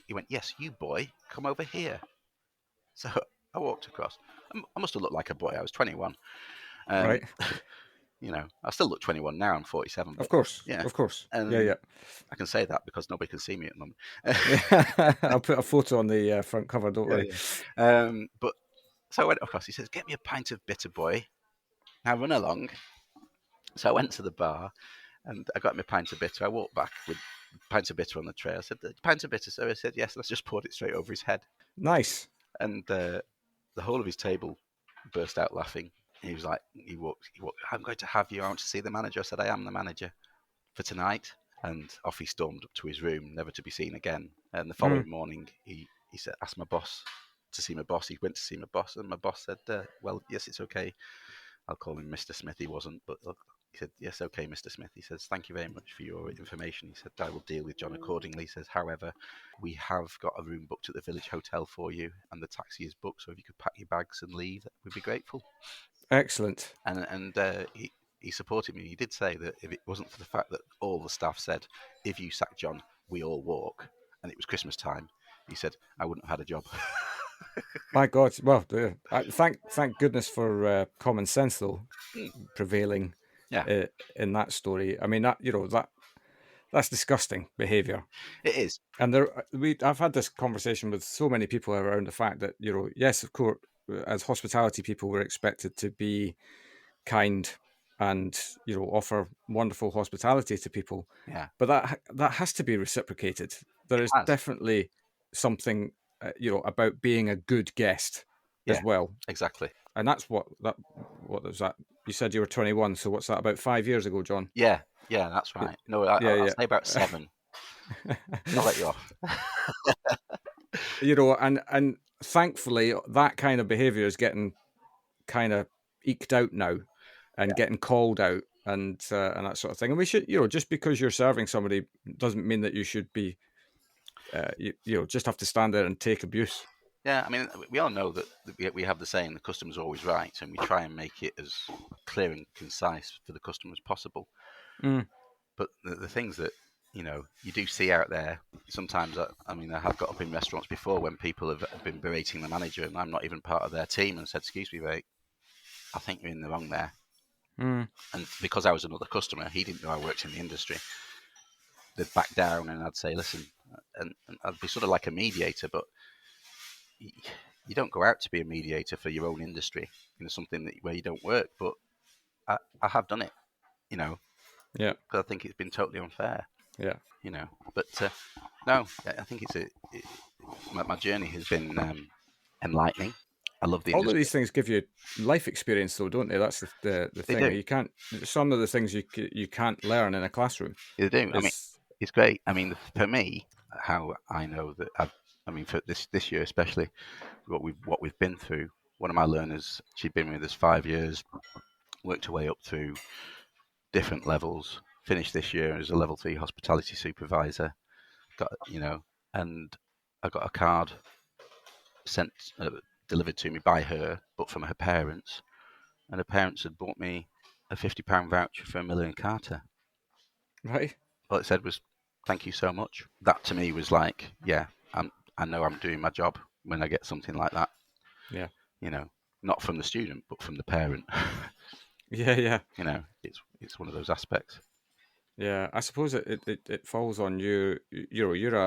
Speaker 2: he went, "Yes, you boy, come over here." So I walked across. I must have looked like a boy. I was 21.
Speaker 1: Right.
Speaker 2: I still look 21 now. I'm 47. But,
Speaker 1: Of course.
Speaker 2: yeah.
Speaker 1: Of course.
Speaker 2: And
Speaker 1: Yeah.
Speaker 2: I can say that because nobody can see me at the moment.
Speaker 1: Yeah. I'll put a photo on the front cover. Don't worry.
Speaker 2: Yeah. But so I went across. He says, "Get me a pint of bitter, boy. Now run along." So I went to the bar and I got me a pint of bitter. I walked back with pints of bitter on the tray. I said, "Pint of bitter, sir?" He said, "Yes." Let's just poured it straight over his head.
Speaker 1: Nice.
Speaker 2: And the whole of his table burst out laughing. He was like, he walked, "I'm going to have you. I want to see the manager." I said, "I am the manager for tonight." And off he stormed up to his room, never to be seen again. And the following morning, he said, asked my boss to see my boss. He went to see my boss, and my boss said, "Well, yes, it's okay." I'll call him Mr. Smith. He wasn't, but he said, "Yes, okay, Mr. Smith." He says, "Thank you very much for your information." He said, "I will deal with John accordingly." He says, "However, we have got a room booked at the Village Hotel for you, and the taxi is booked. So if you could pack your bags and leave, we'd be grateful."
Speaker 1: Excellent.
Speaker 2: And he supported me. He did say that if it wasn't for the fact that all the staff said, "If you sack John, we all walk," and it was Christmas time, he said, I wouldn't have had a job.
Speaker 1: My God. Well, thank goodness for common sense though prevailing.
Speaker 2: Yeah.
Speaker 1: In that story. I mean that's disgusting behaviour.
Speaker 2: It is.
Speaker 1: And I've had this conversation with so many people around the fact that yes, of course, as hospitality people, we're expected to be kind and offer wonderful hospitality to people.
Speaker 2: Yeah.
Speaker 1: But that has to be reciprocated. There is definitely something about being a good guest as well.
Speaker 2: Exactly.
Speaker 1: And that's what was that? You said you were 21, so what's that? About 5 years ago, John?
Speaker 2: Yeah, that's right. No, I'll say about 7. I'll let you off.
Speaker 1: And thankfully, that kind of behaviour is getting kind of eked out now, and getting called out, and that sort of thing. And we should, just because you're serving somebody doesn't mean that you should be, just have to stand there and take abuse.
Speaker 2: Yeah, I mean, we all know that we have the saying, the customer's always right, and we try and make it as clear and concise for the customer as possible.
Speaker 1: Mm.
Speaker 2: But the things that, you do see out there, sometimes, I have got up in restaurants before when people have been berating the manager, and I'm not even part of their team, and said, "Excuse me, mate, I think you're in the wrong there."
Speaker 1: Mm.
Speaker 2: And because I was another customer, he didn't know I worked in the industry. They'd back down, and I'd say, "Listen," and I'd be sort of like a mediator, but you don't go out to be a mediator for your own industry, something where you don't work. But I have done it, because
Speaker 1: Yeah.
Speaker 2: I think it's been totally unfair,
Speaker 1: Yeah.
Speaker 2: But no, I think my journey has been enlightening. I love the
Speaker 1: All of
Speaker 2: industry.
Speaker 1: these things give you life experience, though, don't they? That's the
Speaker 2: They
Speaker 1: thing.
Speaker 2: do.
Speaker 1: You can't. Some of the things you can't learn in a classroom
Speaker 2: They do. I mean,
Speaker 1: is
Speaker 2: it's great. I mean, for me, how I know that for this year especially, what we've been through. One of my learners, she'd been with us 5 years, worked her way up through different levels, finished this year as a level 3 hospitality supervisor. Got and I got a card sent delivered to me by her, but from her parents, and her parents had bought me a £50 voucher for a Miller and Carter.
Speaker 1: right.
Speaker 2: All it said was, "Thank you so much." That to me was like, yeah, I know I'm doing my job when I get something like that.
Speaker 1: Yeah.
Speaker 2: You know, not from the student, but from the parent.
Speaker 1: Yeah. Yeah.
Speaker 2: It's one of those aspects.
Speaker 1: Yeah. I suppose it falls on you. You're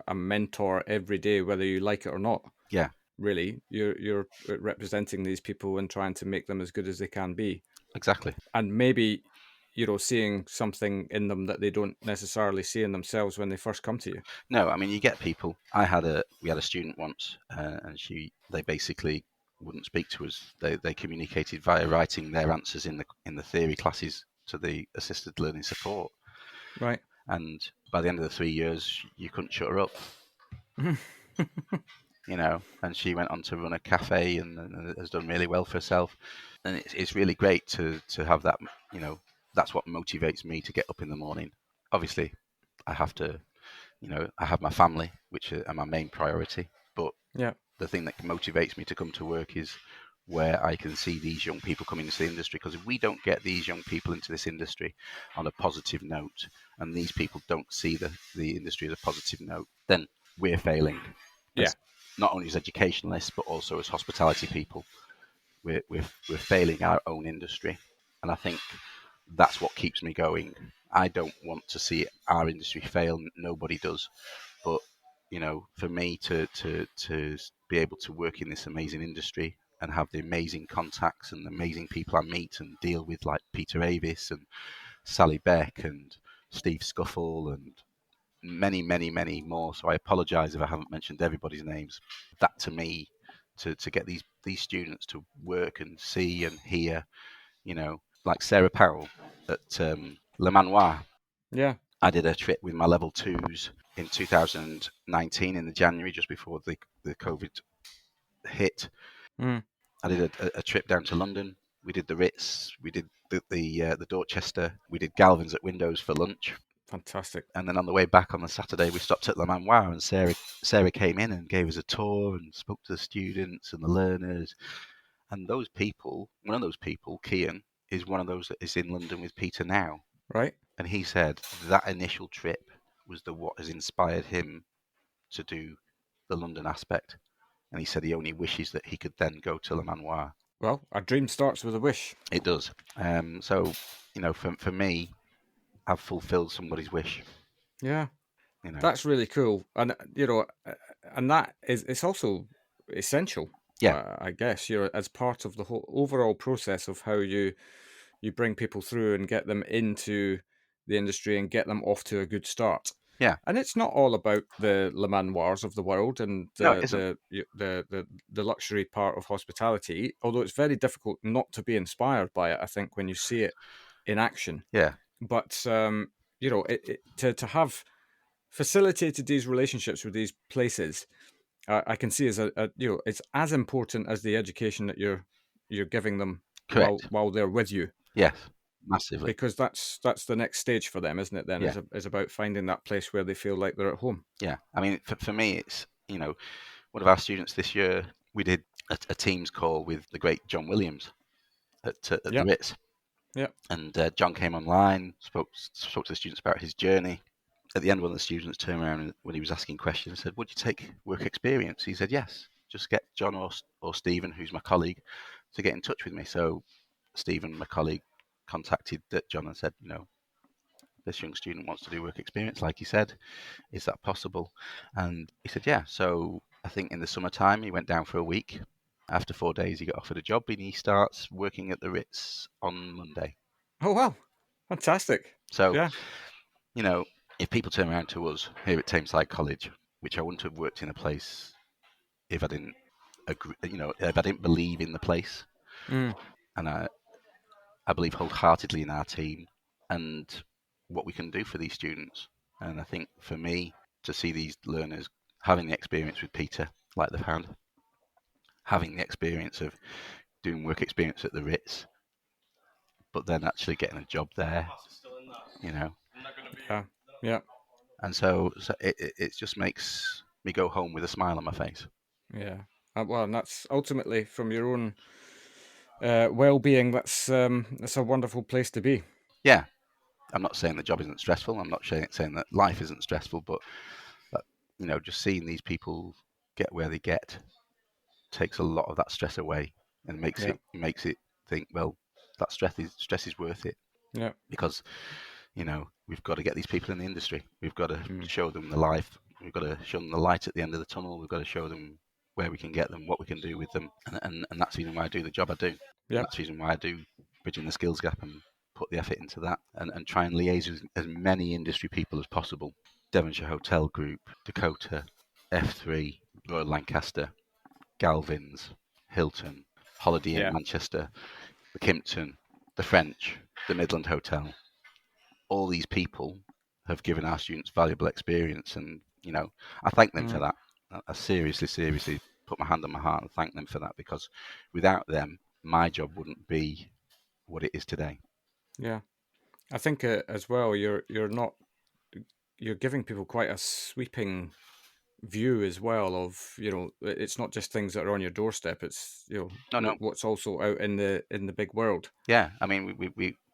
Speaker 1: a mentor every day, whether you like it or not.
Speaker 2: Yeah,
Speaker 1: Really, you're representing these people and trying to make them as good as they can be,
Speaker 2: exactly.
Speaker 1: and maybe seeing something in them that they don't necessarily see in themselves when they first come to you.
Speaker 2: No, I mean you get people. We had a student once, and they basically wouldn't speak to us. They communicated via writing their answers in the theory classes to the assisted learning support.
Speaker 1: Right.
Speaker 2: And by the end of the 3 years, you couldn't shut her up. And she went on to run a cafe and has done really well for herself. And it's really great to have that. That's what motivates me to get up in the morning. Obviously, I have to. I have my family, which are my main priority. But
Speaker 1: Yeah.
Speaker 2: the thing that motivates me to come to work is where I can see these young people come into the industry. Because if we don't get these young people into this industry on a positive note, and these people don't see the industry as a positive note, then we're failing
Speaker 1: Yeah.
Speaker 2: as not only as educationalists but also as hospitality people. We're failing our own industry, and I think that's what keeps me going. I don't want to see our industry fail. Nobody does. But for me to be able to work in this amazing industry and have the amazing contacts and amazing people I meet and deal with, like Peter Avis and Sally Beck and Steve Scuffle and many, many, many more. So I apologise if I haven't mentioned everybody's names. That to me, to get these students to work and see and hear, like Sarah Powell at Le Manoir.
Speaker 1: Yeah.
Speaker 2: I did a trip with my level twos in 2019 in the January, just before the COVID hit.
Speaker 1: Mm.
Speaker 2: I did a trip down to London. We did the Ritz. We did the Dorchester. We did Galvin's at Windows for lunch.
Speaker 1: Fantastic.
Speaker 2: And then on the way back on the Saturday, we stopped at Le Manoir, and Sarah came in and gave us a tour and spoke to the students and the learners. And those people, one of those people, Kian, is one of those that is in London with Peter now.
Speaker 1: Right.
Speaker 2: And he said that initial trip was what has inspired him to do the London aspect. And he said he only wishes that he could then go to Le Manoir.
Speaker 1: Well, a dream starts with a wish.
Speaker 2: It does. So, for me, I've fulfilled somebody's wish.
Speaker 1: Yeah.
Speaker 2: You know.
Speaker 1: That's really cool, and and that is it's also essential.
Speaker 2: Yeah.
Speaker 1: I guess as part of the whole overall process of how you bring people through and get them into the industry and get them off to a good start.
Speaker 2: Yeah.
Speaker 1: And it's not all about the Le Manoirs of the world and
Speaker 2: No, it isn't.
Speaker 1: the luxury part of hospitality, although it's very difficult not to be inspired by it, I think, when you see it in action.
Speaker 2: Yeah.
Speaker 1: But to have facilitated these relationships with these places, I can see as it's as important as the education that you're giving them
Speaker 2: Correct.
Speaker 1: while they're with you,
Speaker 2: Yes. Massively.
Speaker 1: because that's the next stage for them, isn't it? Then
Speaker 2: Yeah.
Speaker 1: is about finding that place where they feel like they're at home.
Speaker 2: Yeah. I mean, for me, it's, one of our students this year, we did a Teams call with the great John Williams at the
Speaker 1: Yeah,
Speaker 2: Ritz.
Speaker 1: yeah,
Speaker 2: And John came online, spoke to the students about his journey. At the end, one of the students turned around and, when he was asking questions, said, "Would you take work experience?" He said, "Yes. Just get John or Stephen, who's my colleague, to get in touch with me." So Stephen, my colleague, contacted John and said, "This young student wants to do work experience, like he said. Is that possible?" And he said, "Yeah." So I think in the summertime, he went down for a week. After 4 days, he got offered a job, and he starts working at the Ritz on Monday.
Speaker 1: Oh wow, fantastic!
Speaker 2: So,
Speaker 1: Yeah.
Speaker 2: you know, if people turn around to us here at Tameside College, which I wouldn't have worked in a place if I didn't agree, if I didn't believe in the place,
Speaker 1: Mm.
Speaker 2: and I believe wholeheartedly in our team and what we can do for these students. And I think for me, to see these learners having the experience with Peter, like they've had, having the experience of doing work experience at the Ritz, but then actually getting a job there, you know.
Speaker 1: Yeah. Yeah.
Speaker 2: And so it just makes me go home with a smile on my face.
Speaker 1: Yeah. Well, and that's ultimately from your own well-being. That's a wonderful place to be.
Speaker 2: Yeah, I'm not saying the job isn't stressful. I'm not saying that life isn't stressful, but just seeing these people get where they get takes a lot of that stress away and
Speaker 1: Yeah.
Speaker 2: makes it think, well, that stress is worth it,
Speaker 1: Yeah.
Speaker 2: because we've got to get these people in the industry. We've got to
Speaker 1: Mm.
Speaker 2: show them the life. We've got to show them the light at the end of the tunnel. We've got to show them where we can get them, what we can do with them, and that's the reason why I do the job I do. And
Speaker 1: Yep.
Speaker 2: that's the reason why I do Bridging the Skills Gap and put the effort into that, and try and liaise with as many industry people as possible. Devonshire Hotel Group, Dakota, F3, Royal Lancaster, Galvin's, Hilton, Holiday Inn
Speaker 1: Yeah.
Speaker 2: Manchester, the Kimpton, the French, the Midland Hotel. All these people have given our students valuable experience, and I thank them for
Speaker 1: Mm.
Speaker 2: that. I seriously, seriously put my hand on my heart and thank them for that, because without them, my job wouldn't be what it is today.
Speaker 1: Yeah. I think as well, you're giving people quite a sweeping view as well of it's not just things that are on your doorstep. It's
Speaker 2: No, no,
Speaker 1: what's also out in the big world.
Speaker 2: yeah. I mean,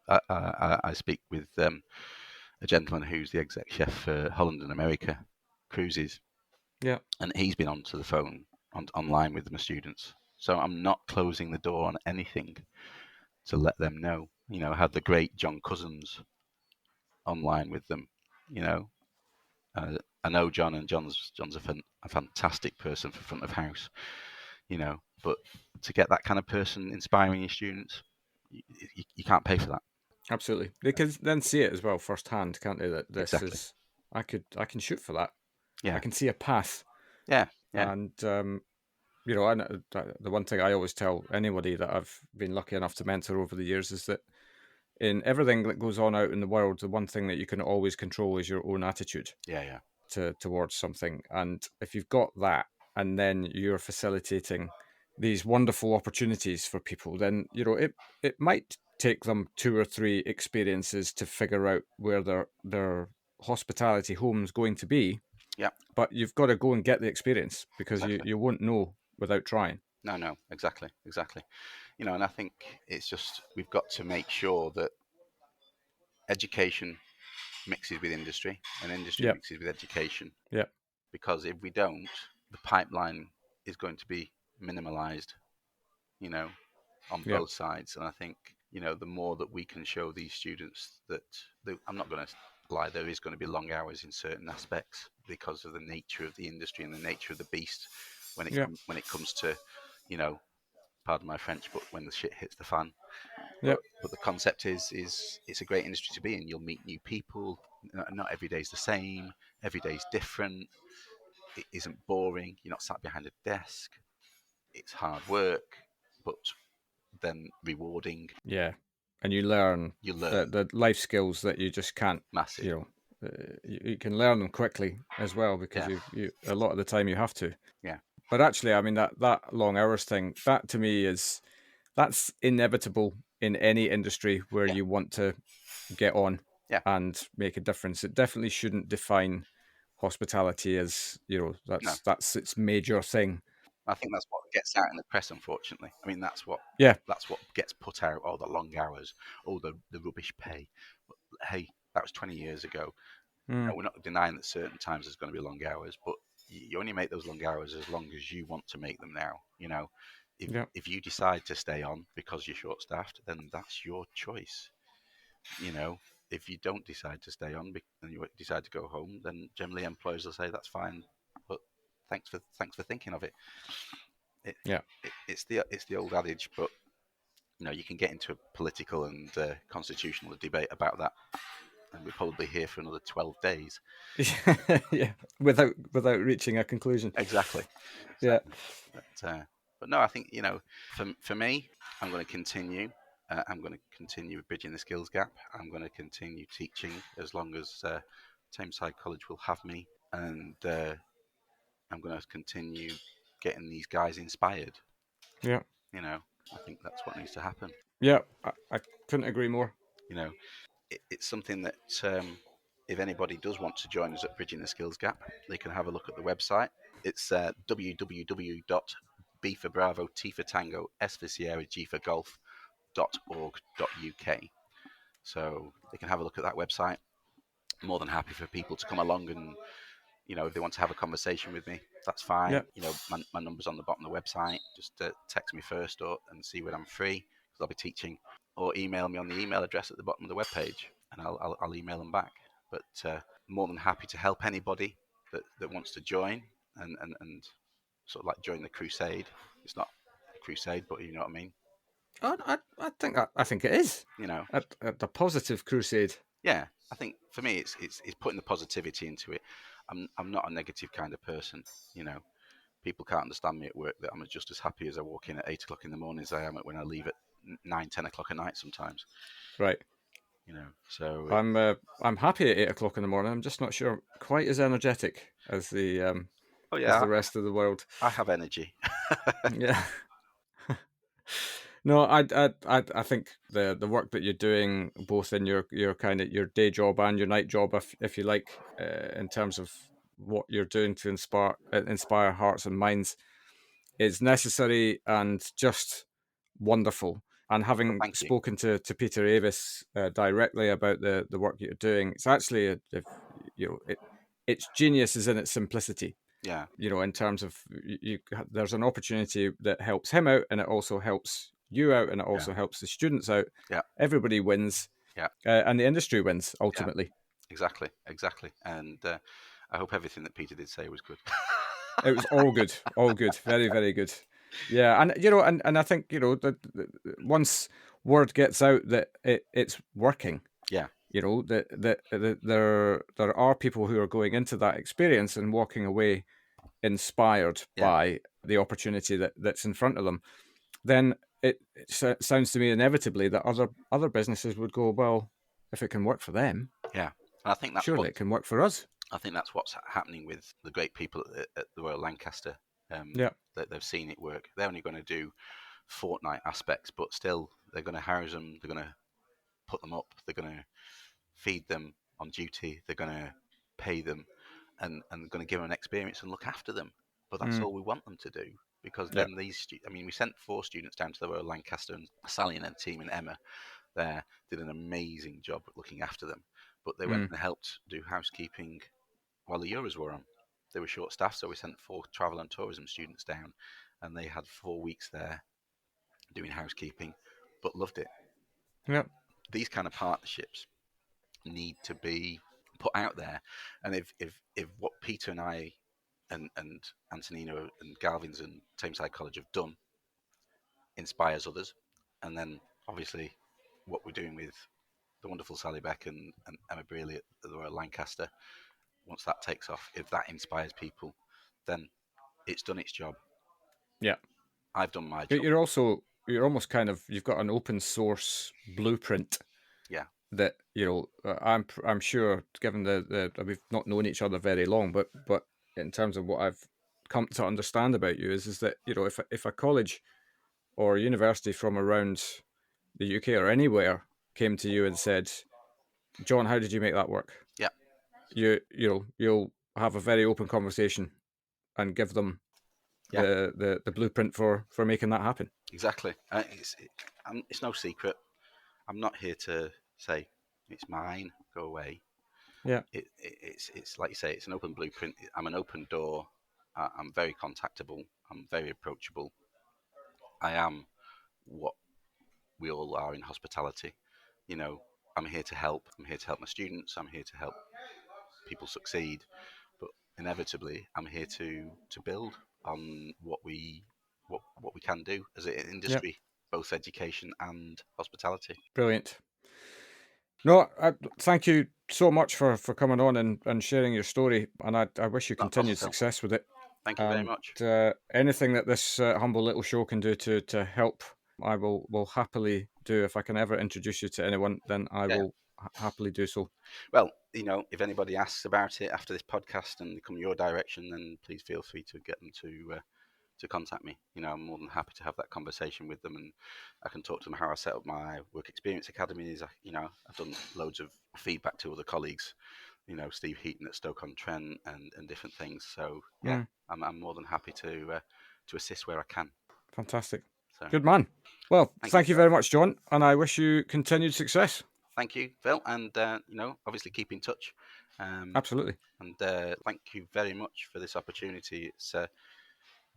Speaker 2: I speak with a gentleman who's the exec chef for Holland and America cruises,
Speaker 1: Yeah.
Speaker 2: and he's been onto the phone online with my students. So I'm not closing the door on anything to let them know. I had the great John Cousins online with them. You know, I know John, and John's a fantastic person for front of house. But to get that kind of person inspiring your students, you can't pay for that.
Speaker 1: Absolutely. They can then see it as well firsthand, can't they? That this
Speaker 2: Exactly.
Speaker 1: is I can shoot for that. I
Speaker 2: Yeah.
Speaker 1: can see a path.
Speaker 2: Yeah. Yeah.
Speaker 1: And the one thing I always tell anybody that I've been lucky enough to mentor over the years is that in everything that goes on out in the world, the one thing that you can always control is your own attitude
Speaker 2: Yeah. Yeah.
Speaker 1: towards something. And if you've got that, and then you're facilitating these wonderful opportunities for people, then it might take them two or three experiences to figure out where their hospitality home's going to be.
Speaker 2: Yeah.
Speaker 1: But you've got to go and get the experience, because
Speaker 2: Exactly.
Speaker 1: you won't know without trying.
Speaker 2: No. No. Exactly. Exactly. And I think it's just we've got to make sure that education mixes with industry, and industry
Speaker 1: Yep.
Speaker 2: mixes with education.
Speaker 1: Yep.
Speaker 2: Because if we don't, the pipeline is going to be minimalized, you know, on
Speaker 1: Yep.
Speaker 2: both sides. And I think, the more that we can show these students that, I'm not going to lie, there is going to be long hours in certain aspects because of the nature of the industry and the nature of the beast
Speaker 1: Yep.
Speaker 2: when it comes to, you know, pardon my French, but when the shit hits the fan. But
Speaker 1: Yep.
Speaker 2: but the concept is it's a great industry to be in. You'll meet new people. Not every day's the same. Every day's different. It isn't boring. You're not sat behind a desk. It's hard work, but then rewarding.
Speaker 1: Yeah. And you learn
Speaker 2: You learn
Speaker 1: the life skills that you just can't.
Speaker 2: massive.
Speaker 1: You know, you can learn them quickly as well, because
Speaker 2: Yeah,
Speaker 1: you a lot of the time you have to.
Speaker 2: yeah,
Speaker 1: But actually, I mean that long hours thing, that to me that's inevitable in any industry where
Speaker 2: yeah,
Speaker 1: you want to get on
Speaker 2: yeah.
Speaker 1: and make a difference. It definitely shouldn't define hospitality as
Speaker 2: No,
Speaker 1: that's its major thing.
Speaker 2: I think that's what gets out in the press. Unfortunately, I mean
Speaker 1: Yeah.
Speaker 2: that's what gets put out. Oh, the long hours. Oh, the rubbish pay. But, hey, that was 20 years ago.
Speaker 1: Mm.
Speaker 2: We're not denying that certain times there's going to be long hours, but you only make those long hours as long as you want to make them now. If
Speaker 1: Yeah.
Speaker 2: if you decide to stay on because you're short staffed, then that's your choice. You know, if you don't decide to stay on and you decide to go home, then generally employers will say that's fine, but thanks for thinking of it. it,
Speaker 1: Yeah.
Speaker 2: it's the old adage, but you can get into a political and constitutional debate about that, and we're probably here for another 12 days.
Speaker 1: Yeah. Without reaching a conclusion.
Speaker 2: Exactly.
Speaker 1: Yeah.
Speaker 2: But no, I think for me, I'm going to continue. I'm going to continue bridging the skills gap. I'm going to continue teaching as long as Tameside College will have me, and I'm going to continue getting these guys inspired.
Speaker 1: Yeah.
Speaker 2: I think that's what needs to happen.
Speaker 1: Yeah. I couldn't agree more.
Speaker 2: You know, it's something that if anybody does want to join us at Bridging the Skills Gap, they can have a look at the website. It's www.b for Bravo, T for Tango, S for Sierra, G for Golf.org.uk. So they can have a look at that website. I'm more than happy for people to come along and, if they want to have a conversation with me, that's fine.
Speaker 1: Yeah.
Speaker 2: My number's on the bottom of the website. Just text me first and see when I'm free, because I'll be teaching, or email me on the email address at the bottom of the webpage, and I'll email them back. But more than happy to help anybody that wants to join and sort of like join the crusade. It's not a crusade, but you know what I mean.
Speaker 1: I think it is.
Speaker 2: You know,
Speaker 1: At the positive crusade.
Speaker 2: yeah. I think for me, it's putting the positivity into it. I'm not a negative kind of person. People can't understand me at work that I'm just as happy as I walk in at 8 o'clock in the morning as I am when I leave at 9, 10 o'clock at night sometimes.
Speaker 1: Right.
Speaker 2: So
Speaker 1: I'm happy at 8 o'clock in the morning. I'm just not sure quite as energetic as
Speaker 2: oh
Speaker 1: as
Speaker 2: yeah,
Speaker 1: the rest of the world.
Speaker 2: I have energy.
Speaker 1: Yeah. No, I think the work that you're doing, both in your kind of your day job and your night job, if you like, in terms of what you're doing to inspire hearts and minds, is necessary and just wonderful. And
Speaker 2: Well,
Speaker 1: having
Speaker 2: thank you.
Speaker 1: spoken to Peter Avis directly about the work you're doing, it's actually its genius is in its simplicity.
Speaker 2: Yeah,
Speaker 1: In terms of there's an opportunity that helps him out, and it also helps you out, and it
Speaker 2: yeah,
Speaker 1: also helps the students out.
Speaker 2: yeah,
Speaker 1: Everybody wins,
Speaker 2: yeah,
Speaker 1: and the industry wins
Speaker 2: yeah.
Speaker 1: ultimately.
Speaker 2: Exactly, exactly. And I hope everything that Peter did say was good.
Speaker 1: It was all good, very, very good. Yeah, and and I think that once word gets out that it's working,
Speaker 2: Yeah,
Speaker 1: that there are people who are going into that experience and walking away inspired
Speaker 2: yeah,
Speaker 1: by the opportunity that's in front of them, then it sounds to me inevitably that other businesses would go, well, if it can work for them,
Speaker 2: yeah. And
Speaker 1: surely it can work for us.
Speaker 2: I think that's what's happening with the great people at the Royal Lancaster.
Speaker 1: Yeah,
Speaker 2: That they've seen it work. They're only going to do fortnight aspects, but still they're going to house them. They're going to put them up. They're going to feed them on duty. They're going to pay them, and going to give them an experience and look after them. But that's all we want them to do, because
Speaker 1: yeah,
Speaker 2: then we sent 4 students down to the Royal Lancaster, and Sally and her team and Emma there did an amazing job at looking after them. But they went and helped do housekeeping while the Euros were on. They were short staffed, so we sent 4 travel and tourism students down, and they had 4 weeks there doing housekeeping, but loved it.
Speaker 1: yeah,
Speaker 2: These kind of partnerships need to be put out there, and if what Peter and I and Antonino and Galvin's and Tameside College have done inspires others, and then obviously what we're doing with the wonderful Sally Beck and Emma Brealey at the Royal Lancaster, once that takes off, if that inspires people, then it's done its job.
Speaker 1: yeah.
Speaker 2: I've done my
Speaker 1: But
Speaker 2: job.
Speaker 1: you're almost kind of you've got an open source blueprint
Speaker 2: Yeah,
Speaker 1: that I'm sure, given the we've not known each other very long, but in terms of what I've come to understand about you is that if a college or university from around the UK or anywhere came to you and said, John, how did you make that work?
Speaker 2: yeah,
Speaker 1: You'll have a very open conversation and give them
Speaker 2: yeah,
Speaker 1: the blueprint for making that happen.
Speaker 2: exactly. It's no secret. I'm not here to say it's mine, go away.
Speaker 1: Yeah,
Speaker 2: It's like you say, it's an open blueprint. I'm an open door. I'm very contactable. I'm very approachable. I am what we all are in hospitality. You know, I'm here to help. I'm here to help my students. I'm here to help people succeed. But inevitably, I'm here to build on what we can do as an industry, both education and hospitality.
Speaker 1: Brilliant. No, thank you so much for coming on and sharing your story, and I wish you continued success with it.
Speaker 2: Thank you very much.
Speaker 1: Anything that this humble little show can do to help, I will happily do. If I can ever introduce you to anyone, then I will happily do so.
Speaker 2: Well, if anybody asks about it after this podcast and they come your direction, then please feel free to get them to contact me. I'm more than happy to have that conversation with them, and I can talk to them how I set up my work experience academies. I've done loads of feedback to other colleagues, Steve Heaton at Stoke-on-Trent and different things. So I'm more than happy to assist where I can.
Speaker 1: Fantastic. So, good man. Well, thank you very much, John, and I wish you continued success.
Speaker 2: Thank you, Phil, and obviously keep in touch.
Speaker 1: Absolutely.
Speaker 2: And thank you very much for this opportunity.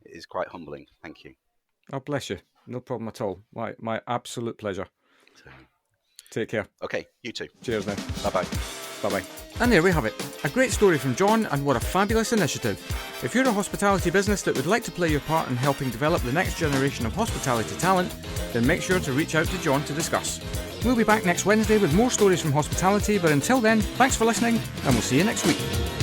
Speaker 2: It is quite humbling. Thank you.
Speaker 1: Oh, bless you. No problem at all. My absolute pleasure. Take care.
Speaker 2: Okay, you too.
Speaker 1: Cheers now.
Speaker 2: Bye-bye.
Speaker 1: Bye-bye. And there we have it. A great story from John, and what a fabulous initiative. If you're a hospitality business that would like to play your part in helping develop the next generation of hospitality talent, then make sure to reach out to John to discuss. We'll be back next Wednesday with more stories from hospitality, but until then, thanks for listening, and we'll see you next week.